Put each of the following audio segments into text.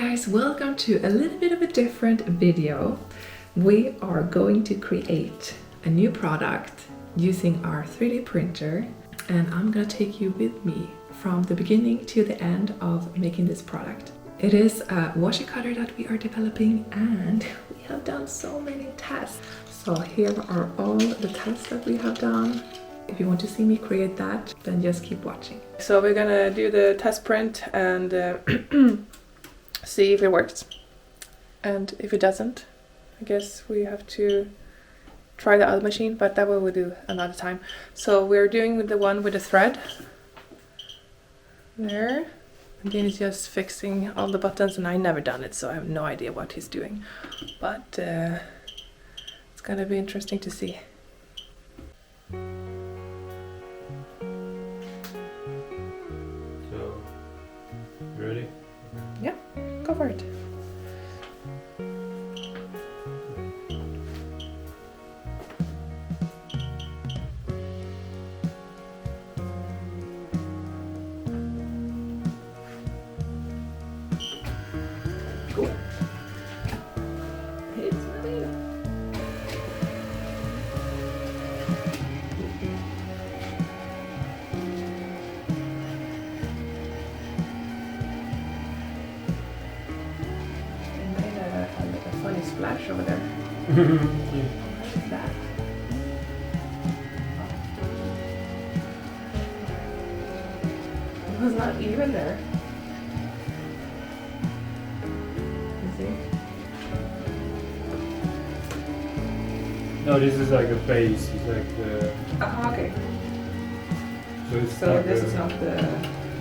guys, welcome to a little bit of a different video. We are going to create a new product using our 3D printer, and I'm gonna take you with me from the beginning to the end of making this product. It is a washi cutter that we are developing, and we have done so many tests. So here are all the tests that we have done. If you want to see me create that, then just keep watching. So we're gonna do the test print and see if it works. And if it doesn't, I guess we have to try the other machine, but that we'll do another time. So we're doing the one with the thread. There. And then he's just fixing all the buttons, and I never done it, so I have no idea what he's doing. But it's gonna be interesting to see. Ready? Yeah, go for it. Cool. It's moving. Funny splash over there. What is that? It was not even there. You see? No, this is like a base. It's like the. Okay. So it's So like this is not the.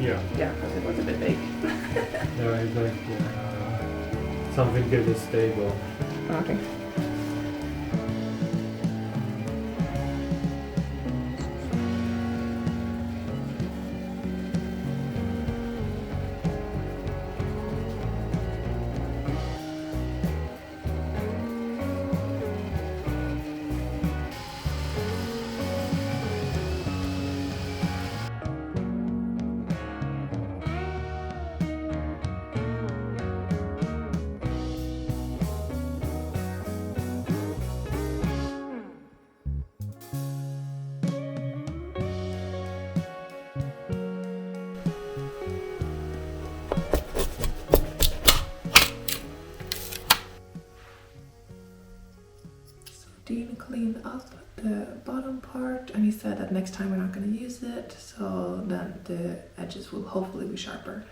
Yeah. Yeah, because it was a bit big. No, it's like something that is stable. Okay. Dean cleaned up the bottom part, and he said that next time we're not going to use it, so then the edges will hopefully be sharper.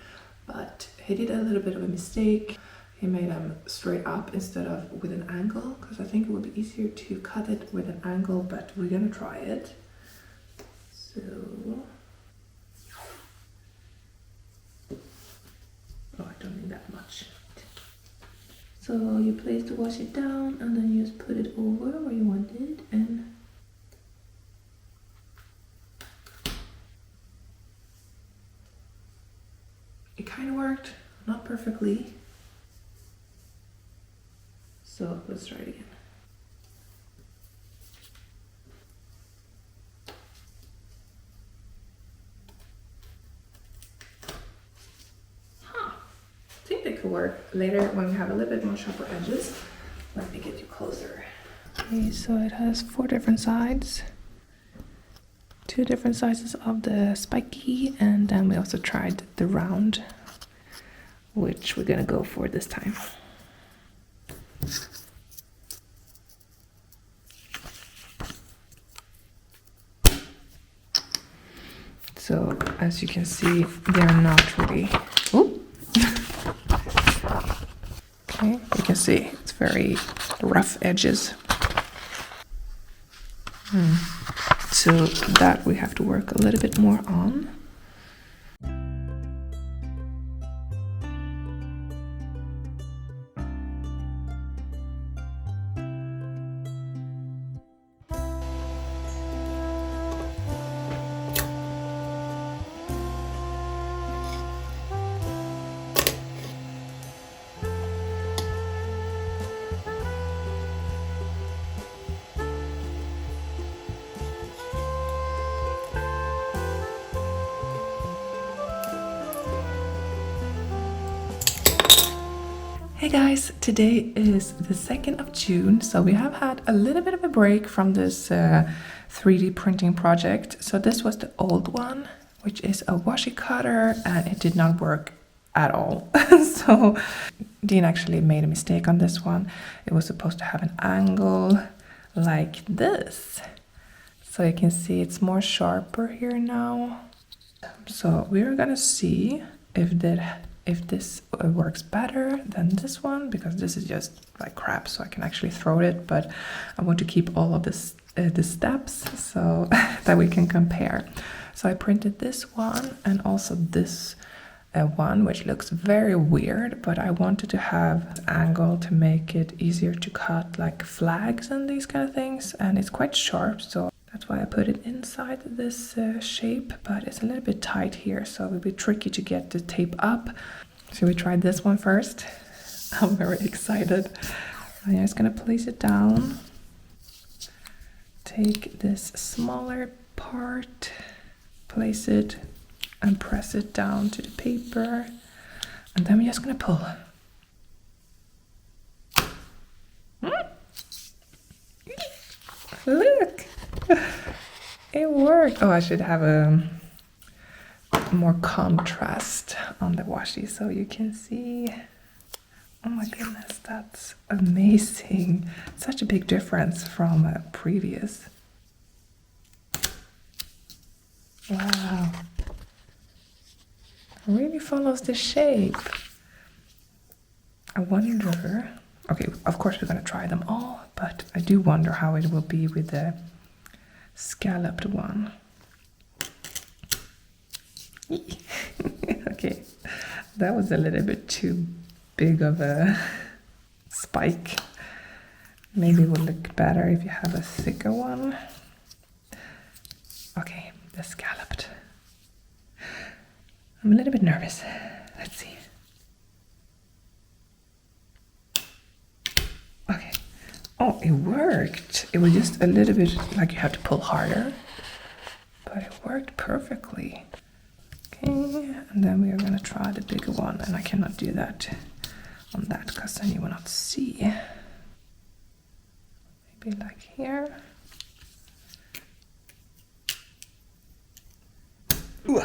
But he did a little bit of a mistake. He made them straight up instead of with an angle, because I think it would be easier to cut it with an angle, but we're going to try it. So oh, I don't need that much. So you place the washi down, and then you just put it over where you want it, and it kind of worked, not perfectly. So let's try it again. I think they could work later when we have a little bit more sharper edges. Let me get you closer. Okay, so it has 4 different sides, 2 different sizes of the spiky, and then we also tried the round, which we're gonna go for this time. So as you can see, they're not really. Ooh. Okay, you can see it's very rough edges. So that we have to work a little bit more on. Hey guys, today is the 2nd of June, so we have had a little bit of a break from this 3D printing project. So this was the old one, which is a washi cutter, and it did not work at all. So Dean actually made a mistake on this one. It was supposed to have an angle like this. So you can see it's more sharper here now. So we're gonna see if this works better than this one, because this is just like crap, so I can actually throw it, but I want to keep all of the steps so that we can compare. So I printed this one and also this one, which looks very weird, but I wanted to have an angle to make it easier to cut like flags and these kind of things, and it's quite sharp, so that's why I put it inside this shape, but it's a little bit tight here, so it will be tricky to get the tape up. So we tried this one first. I'm very excited. I'm just gonna place it down. Take this smaller part, place it and press it down to the paper, and then we're just gonna pull. Look! It worked! Oh, I should have a more contrast on the washi so you can see. Oh my goodness, that's amazing. Such a big difference from previous. Wow. Really follows the shape. I wonder, okay, of course we're gonna try them all, but I do wonder how it will be with the scalloped one. Okay, that was a little bit too big of a spike. Maybe it will look better if you have a thicker one. Okay, the scalloped. I'm a little bit nervous. Let's see. Okay. Oh, it worked. It was just a little bit like you have to pull harder, but it worked perfectly. Okay, and then we are gonna try the bigger one, and I cannot do that on that because then you will not see. Maybe like here. Ooh.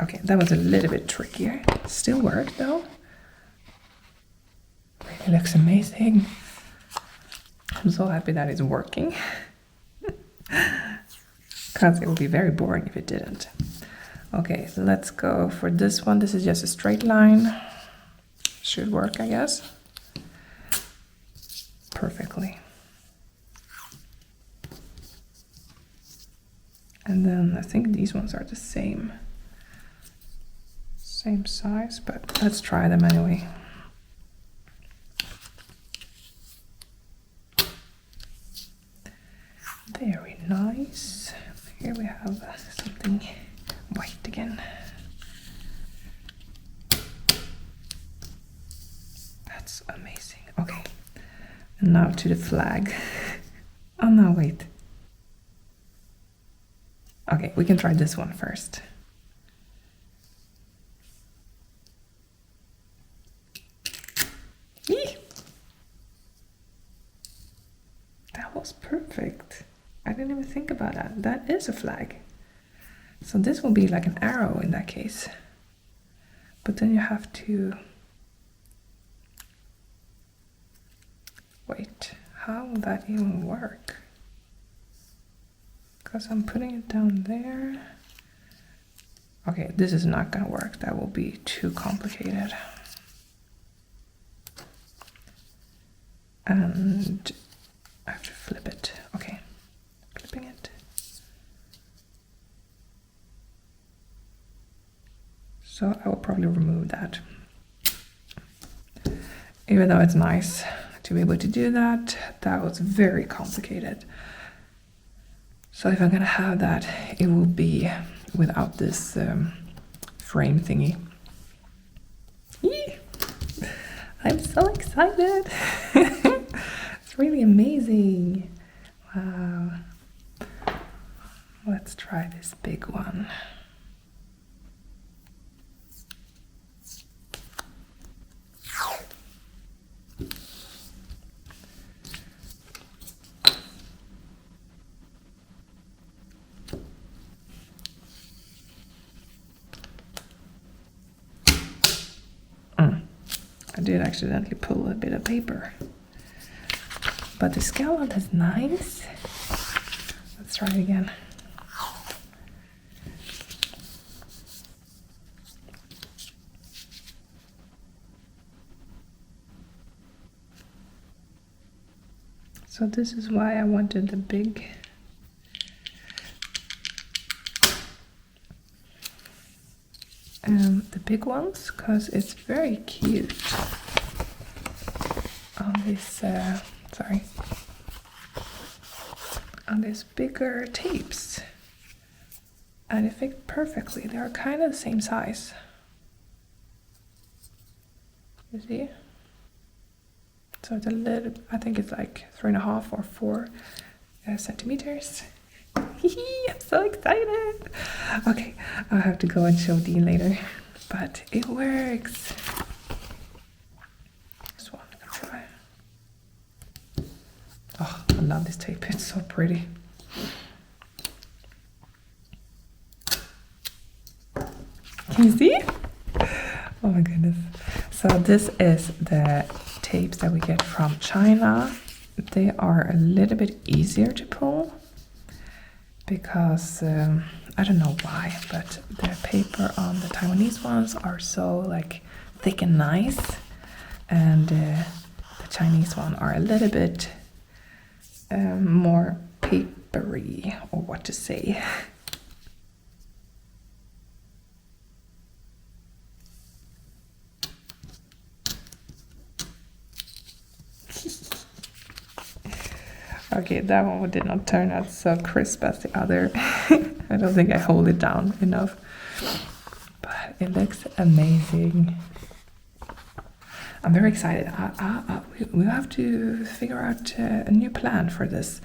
Okay, that was a little bit trickier. Still worked though. Really looks amazing. I'm so happy that it's working. Because it would be very boring if it didn't. Okay, let's go for this one. This is just a straight line. Should work, I guess. Perfectly. And then I think these ones are the same. Same size, but let's try them anyway. Very nice. Here we have something white again. That's amazing. Okay, and now to the flag. Oh no, wait. Okay, we can try this one first. Eee! That was perfect. I didn't even think about that. That is a flag. So this will be like an arrow in that case. But then you have to... Wait, how will that even work? Because I'm putting it down there. Okay, this is not gonna work. That will be too complicated. And I have to flip it. Okay, flipping it. So I will probably remove that. Even though it's nice to be able to do that, that was very complicated. So if I'm gonna have that, it will be without this frame thingy. Yee! I'm so excited! It's really amazing. Wow. Let's try this big one. I did accidentally pull a bit of paper. But the scallop is nice. Let's try it again. So this is why I wanted the big ones, because it's very cute on this on these bigger tapes, and it fit perfectly. They are kind of the same size, you see. So it's a little, I think it's like 3.5 or 4 centimeters. I'm so excited. Okay, I'll have to go and show Dean later, but it works. This one I'm gonna try. Oh, I love this tape. It's so pretty. Can you see? Oh my goodness. So this is the tapes that we get from China. They are a little bit easier to pull because I don't know why, but the paper on the Taiwanese ones are so like thick and nice, and the Chinese one are a little bit more papery, or what to say. Okay, that one did not turn out so crisp as the other. I don't think I hold it down enough. But it looks amazing. I'm very excited. We have to figure out a new plan for this.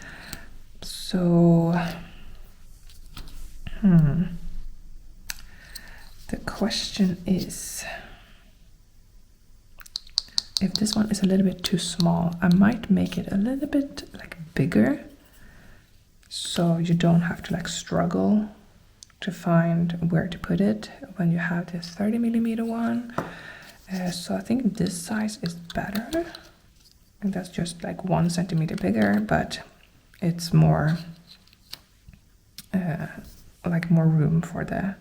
So, the question is, if this one is a little bit too small, I might make it a little bit like bigger, so you don't have to like struggle to find where to put it when you have this 30mm one. So I think this size is better, and that's just like 1 centimeter bigger, but it's more like more room for the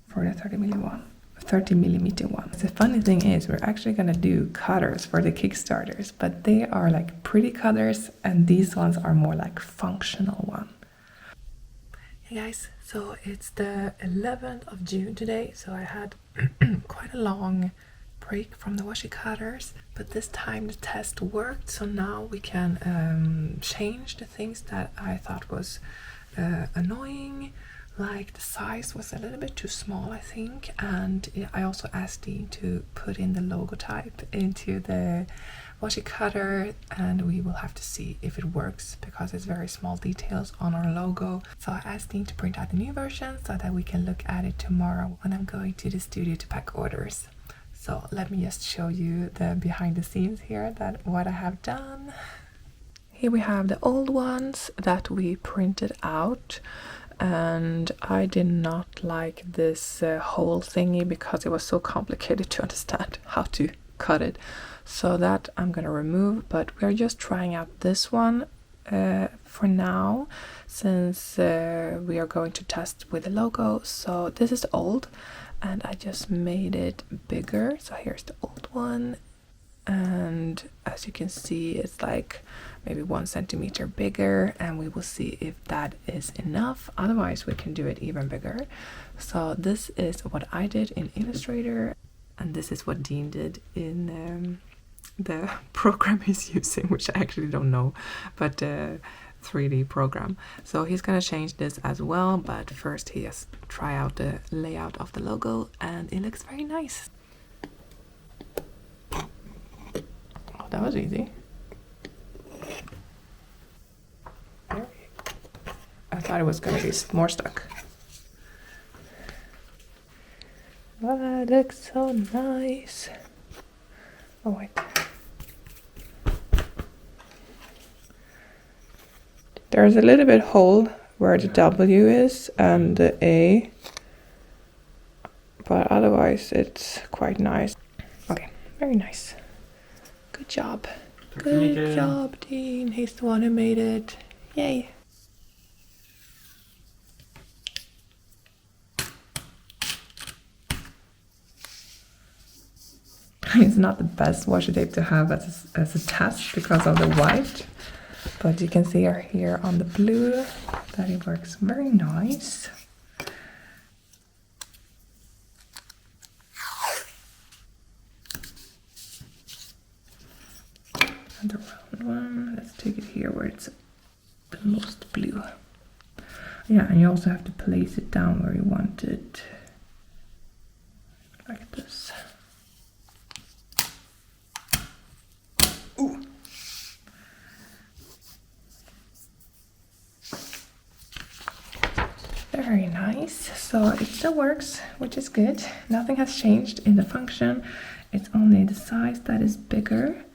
30mm one. The funny thing is, we're actually gonna do cutters for the Kickstarters, but they are like pretty cutters, and these ones are more like functional one. Hey guys, so it's the 11th of June today, so I had quite a long break from the washi cutters, but this time the test worked, so now we can change the things that I thought was annoying. Like the size was a little bit too small, I think, and I also asked Dean to put in the logo type into the washi cutter, and we will have to see if it works because it's very small details on our logo. So I asked Dean to print out the new version so that we can look at it tomorrow when I'm going to the studio to pack orders. So let me just show you the behind the scenes here, that what I have done. Here we have the old ones that we printed out. And I did not like this whole thingy because it was so complicated to understand how to cut it. So that I'm gonna remove, but we're just trying out this one for now, since we are going to test with the logo. So this is old, and I just made it bigger. So here's the old one, and as you can see, it's like maybe 1 centimeter bigger, and we will see if that is enough. Otherwise we can do it even bigger. So this is what I did in Illustrator, and this is what Dean did in the program he's using, which I actually don't know, but 3D program. So he's gonna change this as well, but first he has to try out the layout of the logo, and it looks very nice. Oh, that was easy. I thought it was going to be more stuck. But it looks so nice. Oh wait. There's a little bit hole where the W is and the A, but otherwise it's quite nice. Very nice. Good job. Tack så mycket. Good job, Dean. He's the one who made it. Yay. It's not the best washi tape to have as a test because of the white, but you can see here on the blue that it works very nice. And the round one, let's take it here where it's the most blue. Yeah, and you also have to place it down where you want it, like this. Ooh. Very nice. So it still works, which is good. Nothing has changed in the function. It's only the size that is bigger.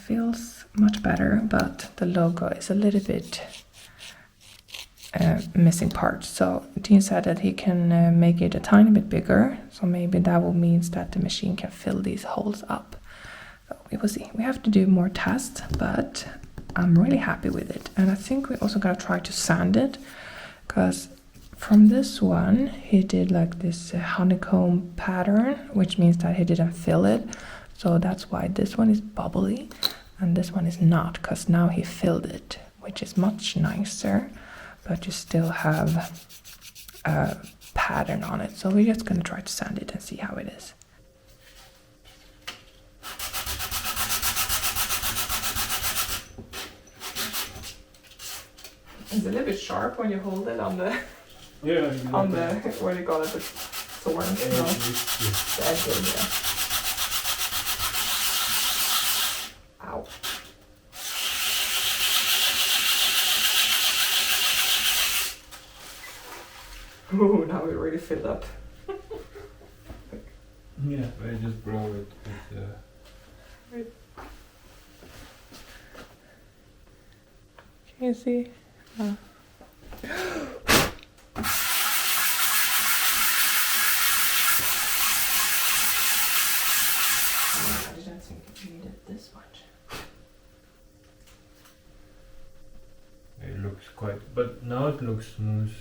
Feels much better, but the logo is a little bit missing part. So Dean said that he can make it a tiny bit bigger. So maybe that will mean that the machine can fill these holes up. So we will see. We have to do more tests, but I'm really happy with it. And I think we're also gonna try to sand it, because from this one he did like this honeycomb pattern, which means that he didn't fill it. So that's why this one is bubbly and this one is not, because now he filled it, which is much nicer, but you still have a pattern on it. So we're just gonna try to sand it and see how it is. It's a little bit sharp when you hold it on the on the what do you call it, the thorn, the edge, yeah. Ow. Ooh, now we really filled up. Yeah, I just blow it with Right. Can you see? I didn't think it needed this much. It looks quite, but now it looks smooth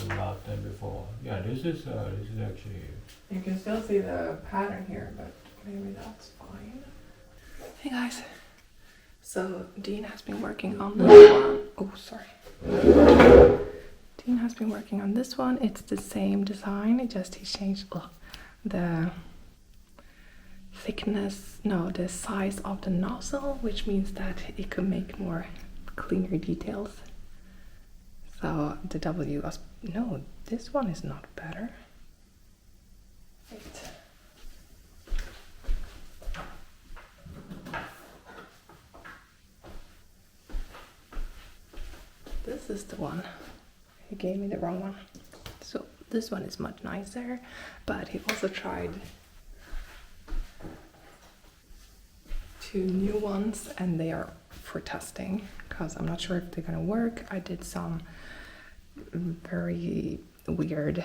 a lot than before. Yeah, this is actually. You can still see the pattern here, but maybe that's fine. Hey guys, so Dean has been working on this one. Oh, sorry. Dean has been working on this one. It's the same design, it just he changed the thickness, no, the size of the nozzle, which means that it could make more cleaner details. So the W was, no, this one is not better. Wait. This is the one. He gave me the wrong one. So this one is much nicer, but he also tried 2 new ones and they are for testing, because I'm not sure if they're gonna work. I did some very weird,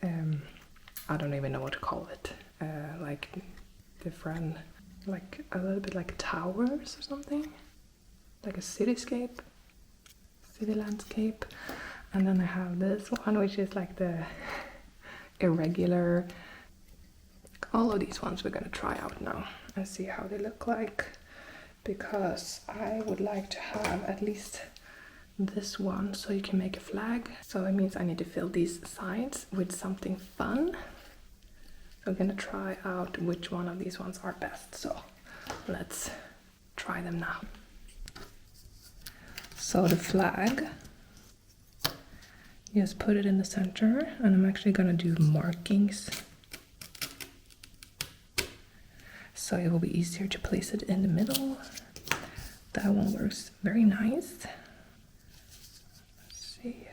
I don't even know what to call it, like different, like a little bit like towers or something, like a city landscape. And then I have this one, which is like the irregular. All of these ones we're gonna try out now and see how they look like, because I would like to have at least this one so you can make a flag. So it means I need to fill these sides with something fun. So I'm gonna try out which one of these ones are best. So let's try them now. So the flag, just put it in the center, and I'm actually gonna do markings so it will be easier to place it in the middle. That one works very nice. Let's see.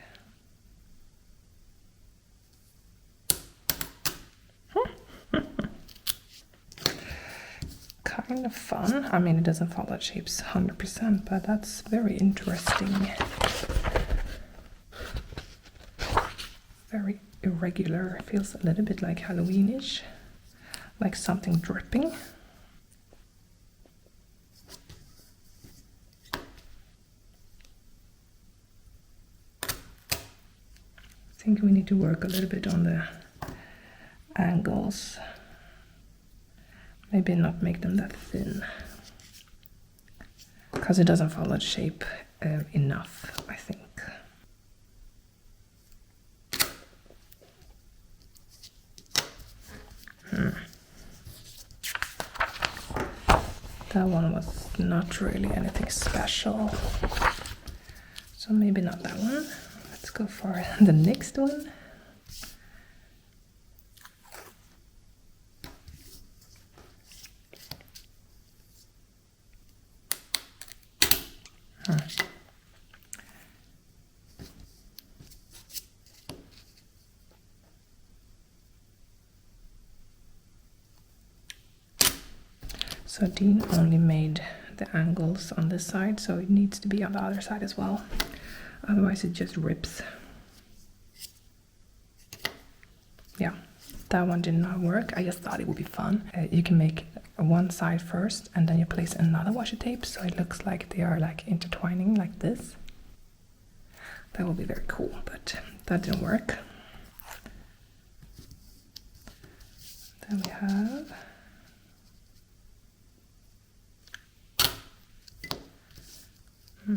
Kind of fun. I mean, it doesn't follow shapes 100%, but that's very interesting. Very irregular. It feels a little bit like Halloweenish, like something dripping. I think we need to work a little bit on the angles. Maybe not make them that thin, because it doesn't follow the shape enough, I think. That one was not really anything special, so maybe not that one. Let's go for the next one. So Dean only made the angles on this side, so it needs to be on the other side as well. Otherwise it just rips. Yeah, that one did not work. I just thought it would be fun. You can make one side first and then you place another washi tape so it looks like they are like intertwining like this. That would be very cool, but that didn't work. Then we have I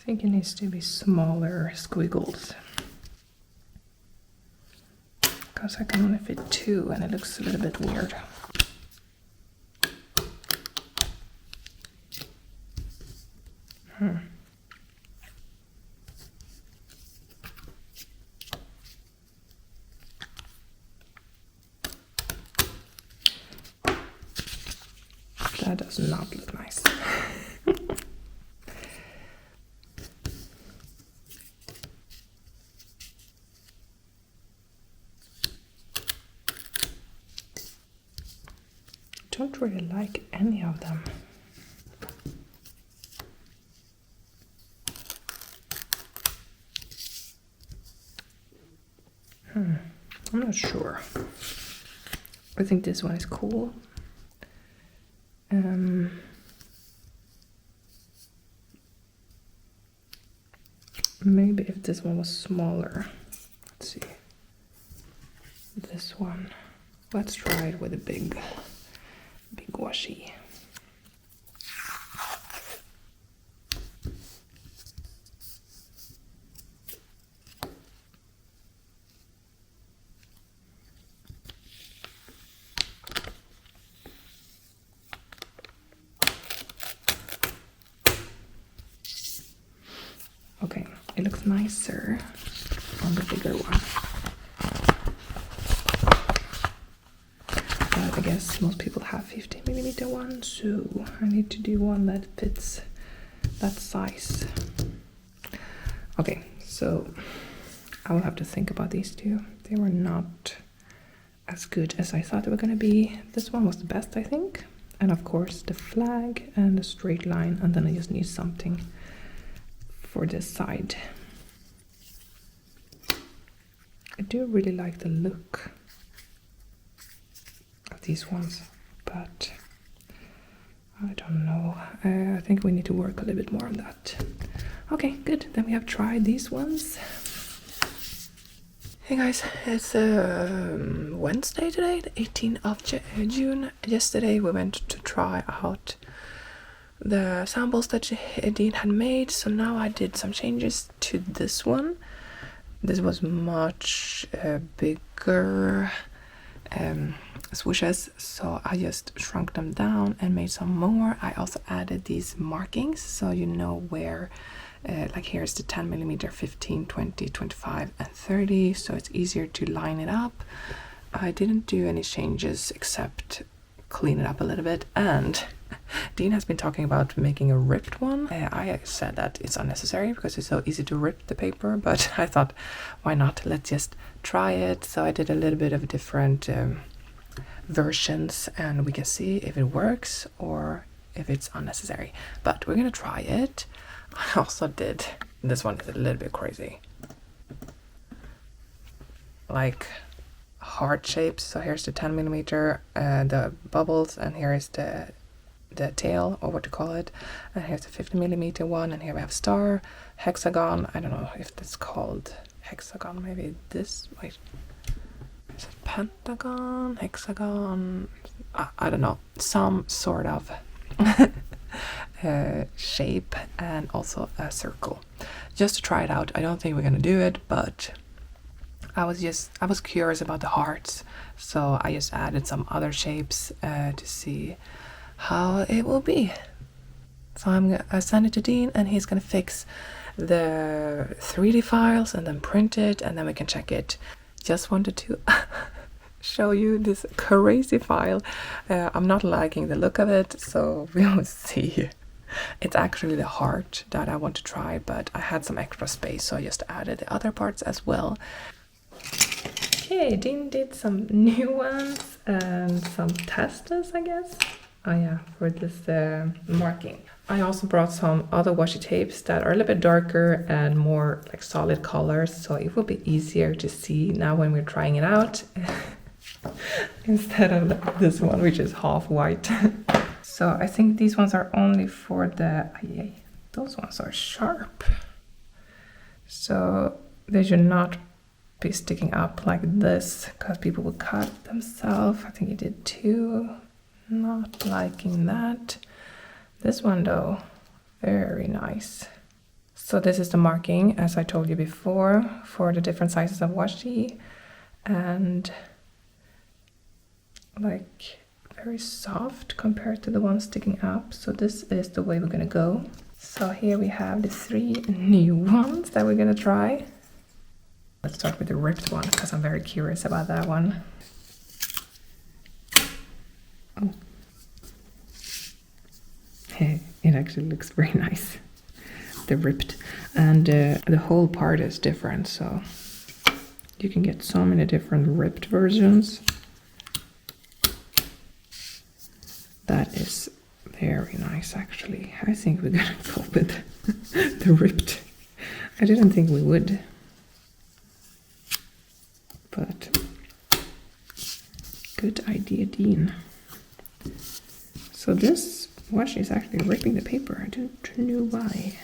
think it needs to be smaller squiggles, because I can only fit 2 and it looks a little bit weird. That does not look nice. Don't really like any of them. I'm not sure. I think this one is cool. Maybe if this one was smaller. Let's see. This one. Let's try it with a big washi. Okay, it looks nicer on the bigger one. But I guess most people have 50mm one, so I need to do one that fits that size. Okay, so I will have to think about these two. They were not as good as I thought they were gonna be. This one was the best, I think. And of course the flag and the straight line, and then I just need something for this side. I do really like the look of these ones, but I don't know. I think we need to work a little bit more on that. Okay, good. Then we have tried these ones. Hey guys, it's Wednesday today, the 18th of June. Yesterday we went to try out the samples that Dean had made, so now I did some changes to this one. This was much bigger swooshes, so I just shrunk them down and made some more. I also added these markings so you know where, like here's the 10mm, 15, 20, 25 and 30, so it's easier to line it up. I didn't do any changes except clean it up a little bit, and Dean has been talking about making a ripped one. I said that it's unnecessary because it's so easy to rip the paper, but I thought, why not? Let's just try it. So I did a little bit of a different versions and we can see if it works or if it's unnecessary. But we're gonna try it. I also did, this one is a little bit crazy. Like heart shapes. So here's the 10 millimeter, the bubbles, and here is the tail, or what to call it, and here's the 50 millimeter one, and here we have star, hexagon. I don't know if that's called hexagon, maybe this, wait, is it pentagon, hexagon, I don't know, some sort of shape, and also a circle, just to try it out. I don't think we're gonna do it, but I was curious about the hearts, so I just added some other shapes to see how it will be. So I send it to Dean, and he's gonna fix the 3D files and then print it, and then we can check it. Just wanted to show you this crazy file. I'm not liking the look of it, so we'll see. It's actually the heart that I want to try, but I had some extra space, so I just added the other parts as well. Okay, Dean did some new ones and some testers, I guess. Oh yeah, for this marking. I also brought some other washi tapes that are a little bit darker and more like solid colors, so it will be easier to see now when we're trying it out instead of this one, which is half white. So I think these ones are only for the, those ones are sharp, so they should not be sticking up like this because people will cut themselves. I think he did too. Not liking that. This one though, very nice. So this is the marking, as I told you before, for the different sizes of washi, and like very soft compared to the one sticking up. So this is the way we're gonna go. So here we have the 3 new ones that we're gonna try. Let's start with the ripped one because I'm very curious about that one. Oh. It actually looks very nice. The ripped, and the whole part is different, so you can get so many different ripped versions. That is very nice, actually. I think we're gonna go with the ripped. I didn't think we would, but good idea, Dean. So this washi is actually ripping the paper. I don't know why.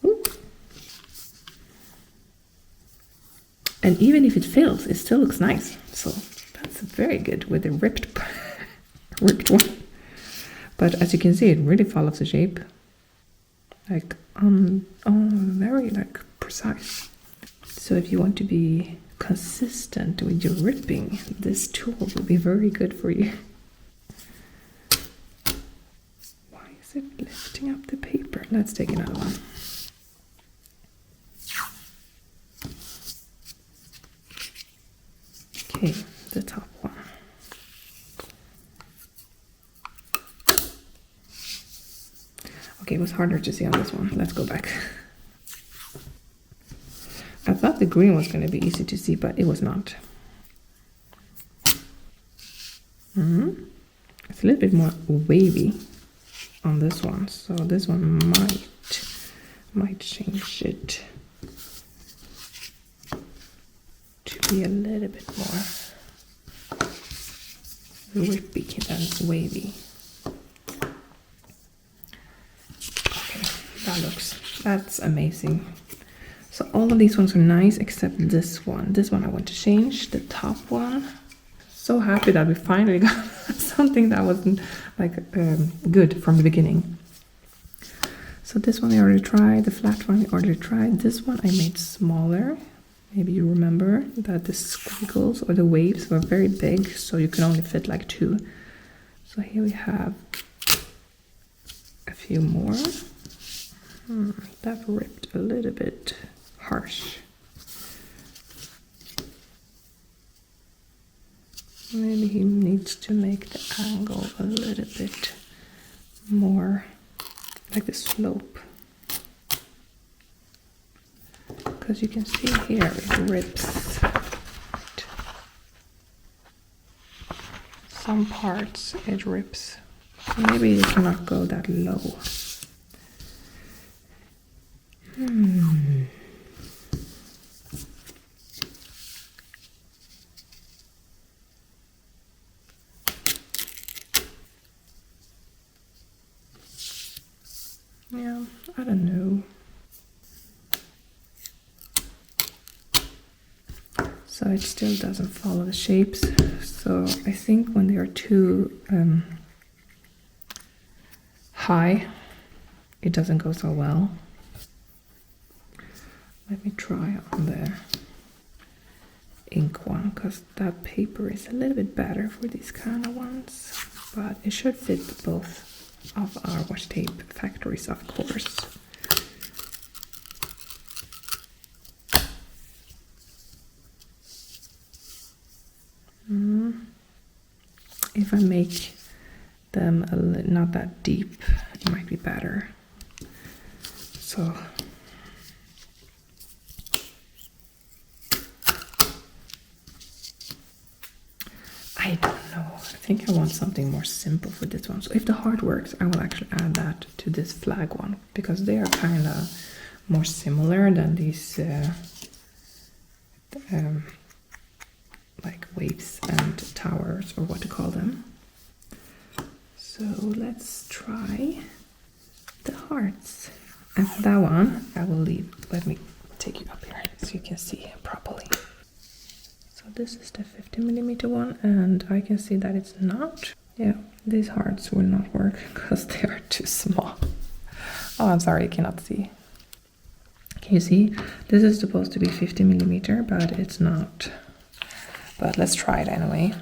Ooh. And even if it fails, it still looks nice. So that's very good with the ripped one. But as you can see, it really follows the shape. Like, very like precise. So if you want to be consistent with your ripping, this tool will be very good for you. Is it lifting up the paper? Let's take another one. Okay, the top one. Okay, it was harder to see on this one. Let's go back. I thought the green was going to be easy to see, but it was not. It's a little bit more wavy on this one, so this one might change it to be a little bit more rippy than wavy. Okay, that's amazing. So all of these ones are nice except this one. This one I want to change, the top one. So happy that we finally got something that wasn't like good from the beginning. So this one I already tried, the flat one I already tried. This one I made smaller. Maybe you remember that the squiggles or the waves were very big, so you can only fit like 2. So here we have a few more. That ripped a little bit harsh. Maybe he needs to make the angle a little bit more like the slope. Because you can see here it rips. some parts it rips. Maybe you cannot go that low. Yeah, I don't know. So it still doesn't follow the shapes. So I think when they are too high, it doesn't go so well. Let me try on the ink one, because that paper is a little bit better for these kind of ones. But it should fit both of our washi tape factories, of course. If I make them not that deep, it might be better. So I don't know. I think I want something more simple for this one. So if the heart works, I will actually add that to this flag one, because they are kind of more similar than these like waves and towers, or what to call them. So let's try the hearts. And for that one, I will leave. Let me take you up here so you can see properly. So this is the 50mm one, and I can see that it's not. Yeah, these hearts will not work because they are too small. Oh, I'm sorry, you cannot see. Can you see? This is supposed to be 50mm, but it's not. But let's try it anyway.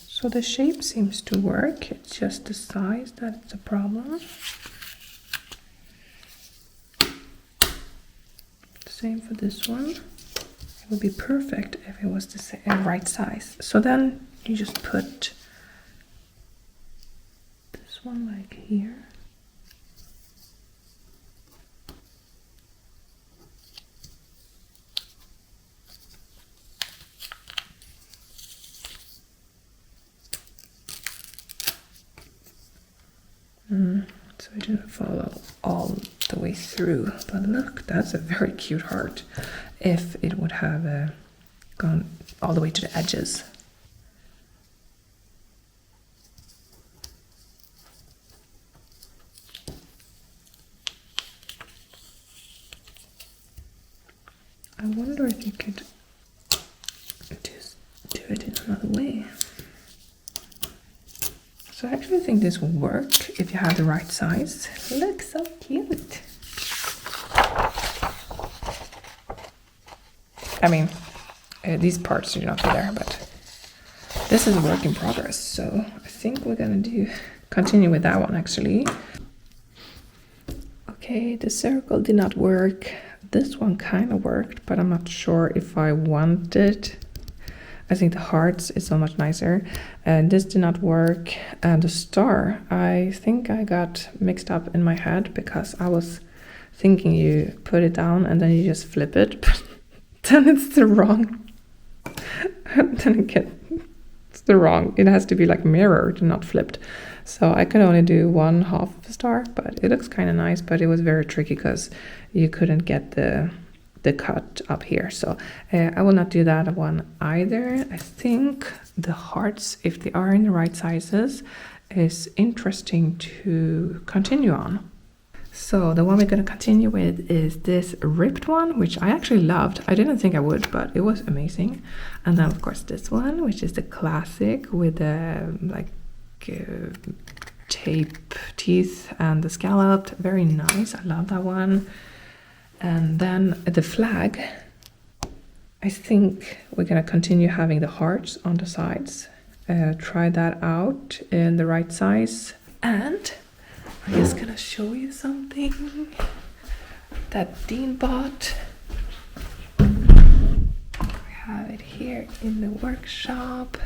So the shape seems to work, it's just the size that's a problem. Same for this one. It would be perfect if it was the right size. So then you just put this one like here. So it didn't follow all the way through, but look, that's a very cute heart if it would have gone all the way to the edges. I wonder if you could just do it in another way. So I actually think this will work if you have the right size. Look, so cute. I mean, these parts should not be there, but this is a work in progress. So I think we're gonna continue with that one actually. Okay, the circle did not work. This one kind of worked, but I'm not sure if I want it. I think the hearts is so much nicer. And this did not work. And the star, I think I got mixed up in my head because I was thinking you put it down and then you just flip it, but then it's the wrong. Then again, it's the wrong. It has to be like mirrored, not flipped. So I could only do one half of the star, but it looks kind of nice, but it was very tricky because you couldn't get the cut up here. So I will not do that one either. I think the hearts, if they are in the right sizes, is interesting to continue on. So the one we're going to continue with is this ripped one, which I actually loved. I didn't think I would, but it was amazing. And then of course this one, which is the classic with the tape teeth and the scalloped. Very nice. I love that one. And then the flag, I think we're gonna continue having the hearts on the sides. Try that out in the right size. And I'm just gonna show you something that Dean bought. We have it here in the workshop.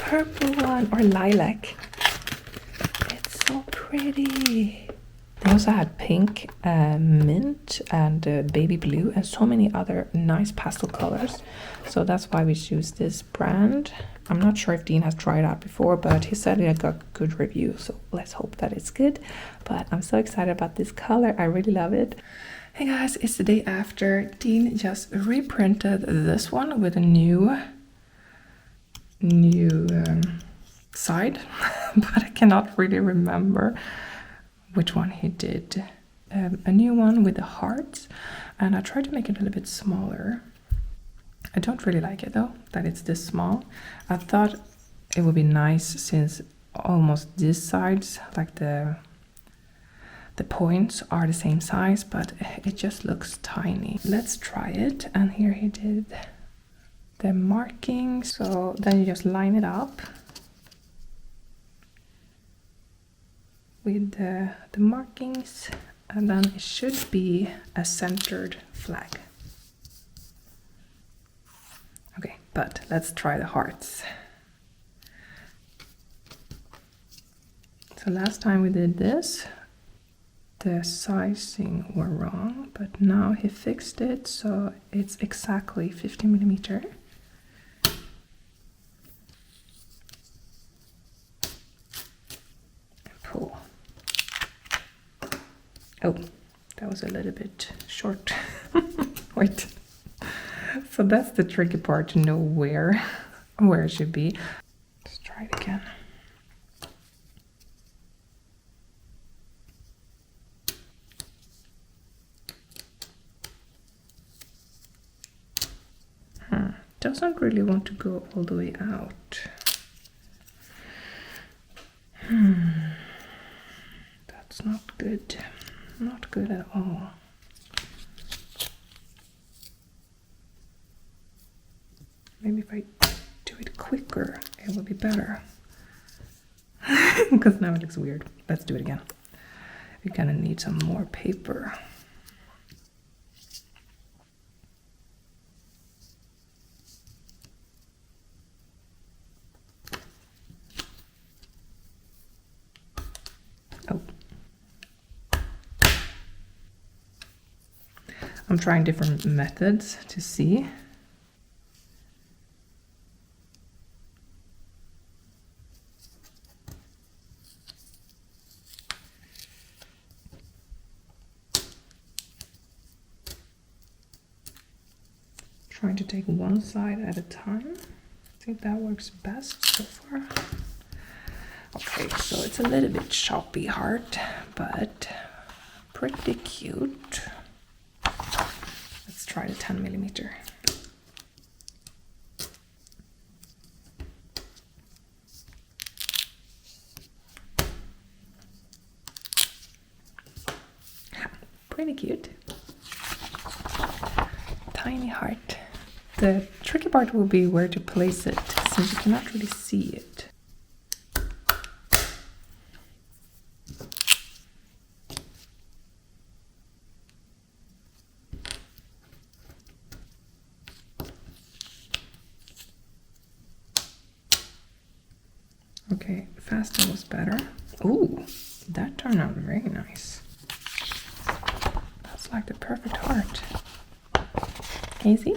purple one, or lilac. It's so pretty. They also had pink, mint, and baby blue, and so many other nice pastel colors. So that's why we choose this brand. I'm not sure if Dean has tried out before, but he said it got good reviews, so let's hope that it's good. But I'm so excited about this color. I really love it. Hey guys, it's the day after. Dean just reprinted this one with a new side, but I cannot really remember which one he did. A new one with the hearts, and I tried to make it a little bit smaller. I don't really like it though, that it's this small. I thought it would be nice since almost these sides, like the points are the same size, but it just looks tiny. Let's try it. And here he did the markings. So then you just line it up with the markings, and then it should be a centered flag. Okay, but let's try the hearts. So last time we did this, the sizing were wrong, but now he fixed it, so it's exactly 50 millimeter. Pull. Oh, that was a little bit short. Wait. So that's the tricky part, to know where it should be. Let's try it again. Doesn't really want to go all the way out. That's not good. Not good at all. Maybe if I do it quicker, it will be better. Because now it looks weird. Let's do it again. We're gonna need some more paper. Oh. I'm trying different methods to see. Trying to take one side at a time. I think that works best so far. Okay, so it's a little bit choppy heart, but pretty cute. Let's try the 10 millimeter. Pretty cute. Tiny heart. The tricky part will be where to place it, since you cannot really see it. Okay, faster was better. Ooh, that turned out very nice. That's like the perfect heart. Can you see?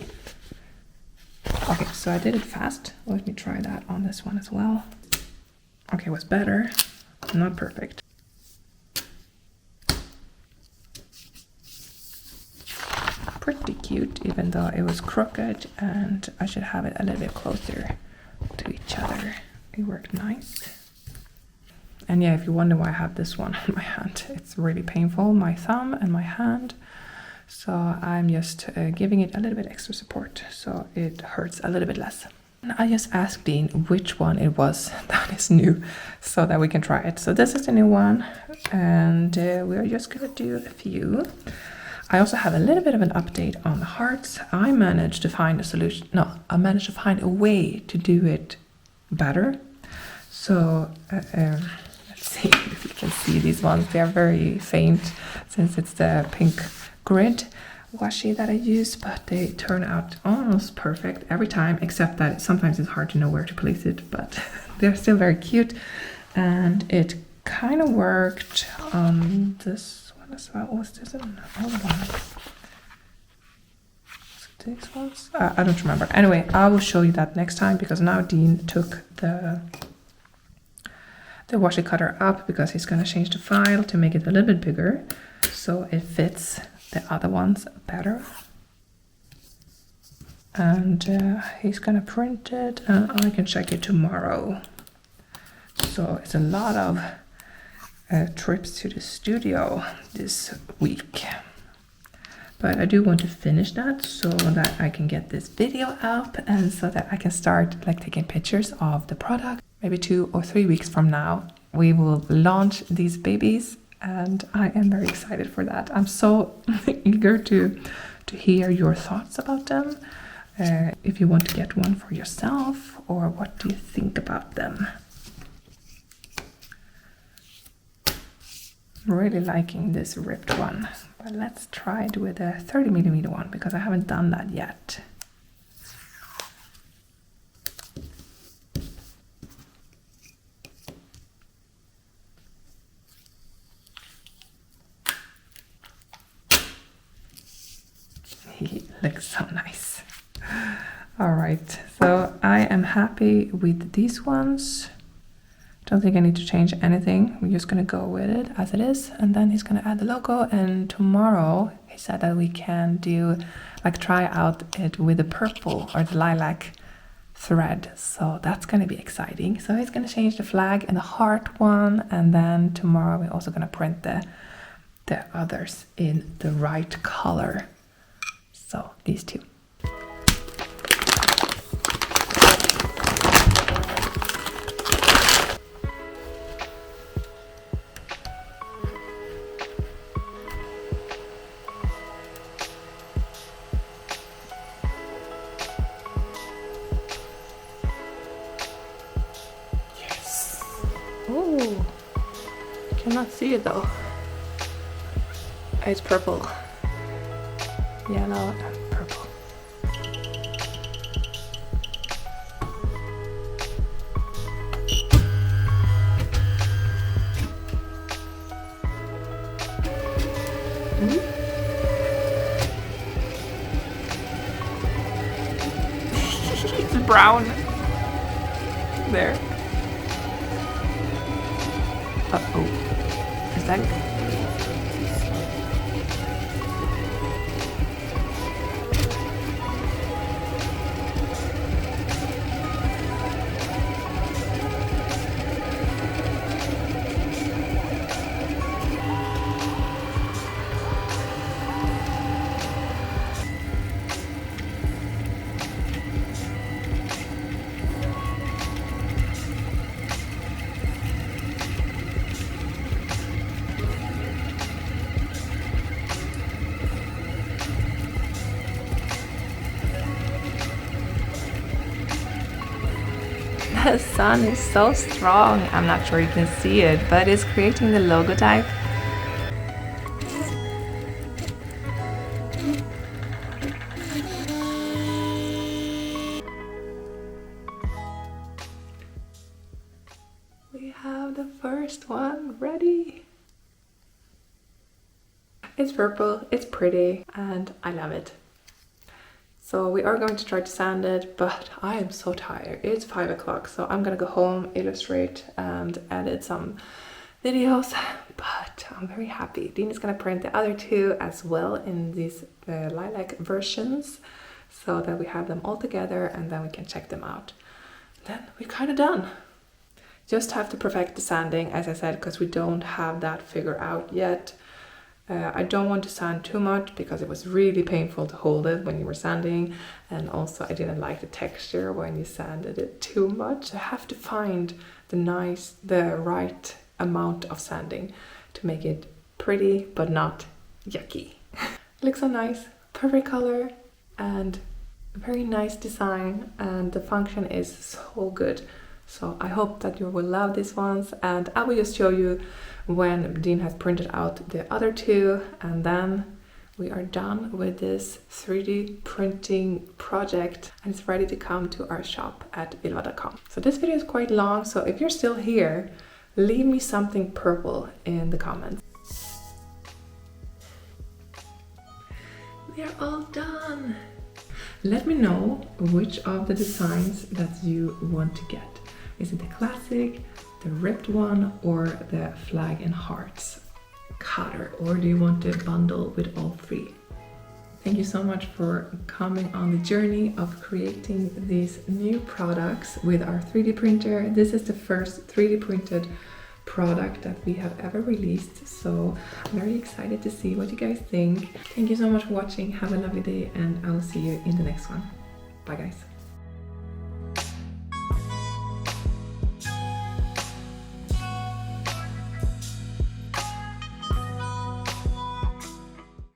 Okay, so I did it fast. Let me try that on this one as well. Okay, it was better. Not perfect. Pretty cute, even though it was crooked, and I should have it a little bit closer to each other. It worked nice. And yeah, if you wonder why I have this one on my hand, it's really painful, my thumb and my hand. So I'm just giving it a little bit extra support so it hurts a little bit less. And I just asked Dean which one it was that is new so that we can try it. So this is the new one, and we're just gonna do a few. I also have a little bit of an update on the hearts. I managed to find a solution. No, I managed to find a way to do it better. So let's see if you can see these ones. They are very faint since it's the pink grid, washi that I use, but they turn out almost perfect every time, except that sometimes it's hard to know where to place it, but they're still very cute. And it kind of worked on this one as well. Was this an old one? These ones? I don't remember. Anyway, I will show you that next time, because now Dean took the washi cutter up because he's going to change the file to make it a little bit bigger so it fits the other ones better. And he's going to print it and I can check it tomorrow. So it's a lot of trips to the studio this week. But I do want to finish that so that I can get this video up and so that I can start like taking pictures of the product. Maybe 2 or 3 weeks from now, we will launch these babies and I am very excited for that. I'm so eager to hear your thoughts about them. If you want to get one for yourself, or what do you think about them? I'm really liking this ripped one, but let's try it with a 30mm one because I haven't done that yet. He looks so nice. All right, so I am happy with these ones. Don't think I need to change anything. We're just gonna go with it as it is, and then he's gonna add the logo. And tomorrow he said that we can do like try out it with the purple or the lilac thread, so that's gonna be exciting. So he's gonna change the flag and the heart one, and then tomorrow we're also gonna print the others in the right color. So these two. Yes. Oh, cannot see it though. It's purple. Yellow and purple. It's brown. There. Uh-oh. Is that... The sun is so strong. I'm not sure you can see it, but it's creating the logotype. We have the first one ready. It's purple, it's pretty, and I love it. So we are going to try to sand it, but I am so tired. It's 5 o'clock, so I'm gonna go home, illustrate, and edit some videos. But I'm very happy. Dean is gonna print the other two as well in these lilac versions, so that we have them all together, and then we can check them out. Then we're kind of done. Just have to perfect the sanding, as I said, because we don't have that figured out yet. I don't want to sand too much because it was really painful to hold it when you were sanding, and also I didn't like the texture when you sanded it too much. I have to find the right amount of sanding to make it pretty but not yucky. It looks so nice, perfect color and very nice design, and the function is so good. So I hope that you will love these ones, and I will just show you when Dean has printed out the other two, and then We are done with this 3D printing project and it's ready to come to our shop at willwa.com. So this video is quite long, so if you're still here, leave me something purple in the comments. They're all done. Let me know which of the designs that you want to get. Is it the classic, the ripped one, or the flag and hearts cutter, or do you want to bundle with all three? Thank you so much for coming on the journey of creating these new products with our 3D printer. This is the first 3D printed product that we have ever released, so I'm very excited to see what you guys think. Thank you so much for watching. Have a lovely day and I'll see you in the next one. Bye guys.